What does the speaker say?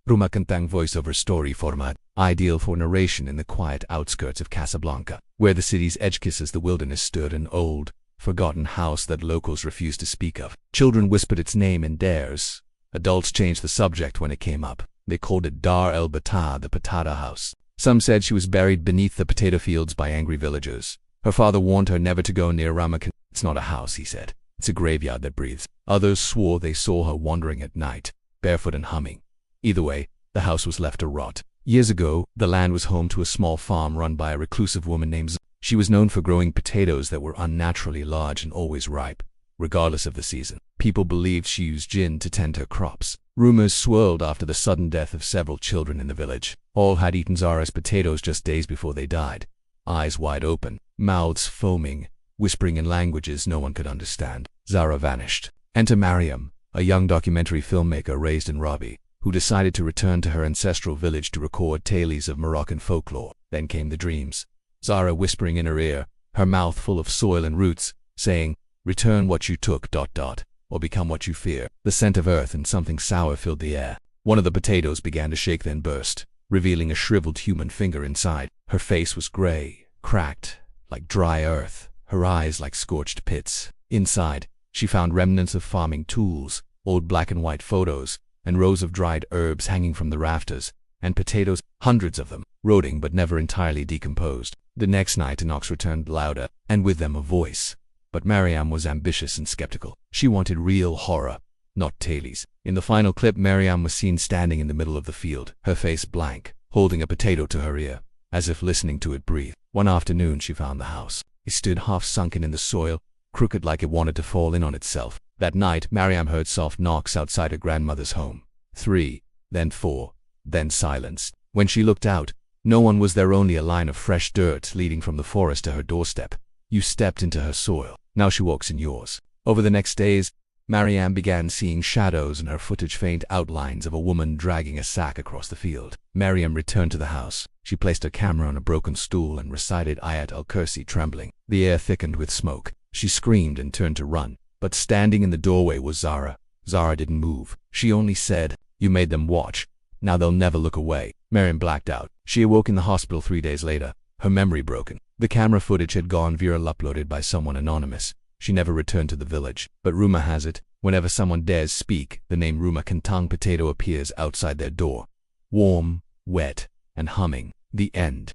Rumah Kentang voiceover story format, ideal for narration in the quiet outskirts of Casablanca, where the city's edge kisses the wilderness, stood an old, forgotten house that locals refused to speak of. Children whispered its name in dares. Adults changed the subject when it came up. They called it Dar el Batah, the Patata House. Some said she was buried beneath the potato fields by angry villagers. Her father warned her never to go near Rumah Kentang. It's not a house, he said. It's a graveyard that breathes. Others swore they saw her wandering at night, barefoot and humming. Either way, the house was left to rot. Years ago, the land was home to a small farm run by a reclusive woman named Zara. She was known for growing potatoes that were unnaturally large and always ripe, regardless of the season. People believed she used jinn to tend her crops. Rumors swirled after the sudden death of several children in the village. All had eaten Zara's potatoes just days before they died, eyes wide open, mouths foaming, whispering in languages no one could understand. Zara vanished. Enter Mariam, a young documentary filmmaker raised in Rabi, who decided to return to her ancestral village to record tales of Moroccan folklore. Then came the dreams. Zara whispering in her ear, her mouth full of soil and roots, saying, "Return what you took, ... or become what you fear." The scent of earth and something sour filled the air. One of the potatoes began to shake, then burst, revealing a shriveled human finger inside. Her face was gray, cracked, like dry earth, her eyes like scorched pits. Inside, she found remnants of farming tools, old black and white photos, and rows of dried herbs hanging from the rafters, and potatoes, hundreds of them, rotting but never entirely decomposed. The next night the knocks returned louder, and with them a voice. But Mariam was ambitious and skeptical. She wanted real horror, not tales. In the final clip, Mariam was seen standing in the middle of the field, her face blank, holding a potato to her ear, as if listening to it breathe. One afternoon she found the house. It stood half sunken in the soil, crooked like it wanted to fall in on itself. That night, Mariam heard soft knocks outside her grandmother's home. 3, then 4, then silence. When she looked out, no one was there, only a line of fresh dirt leading from the forest to her doorstep. You stepped into her soil. Now she walks in yours. Over the next days, Mariam began seeing shadows and her footage faint outlines of a woman dragging a sack across the field. Mariam returned to the house. She placed her camera on a broken stool and recited Ayat al-Kursi, trembling. The air thickened with smoke. She screamed and turned to run. But standing in the doorway was Zara. Zara didn't move. She only said, "You made them watch. Now they'll never look away." Mariam blacked out. She awoke in the hospital 3 days later, her memory broken. The camera footage had gone viral, uploaded by someone anonymous. She never returned to the village. But rumor has it, whenever someone dares speak, the name Rumah Kentang potato appears outside their door. Warm, wet, and humming. The end.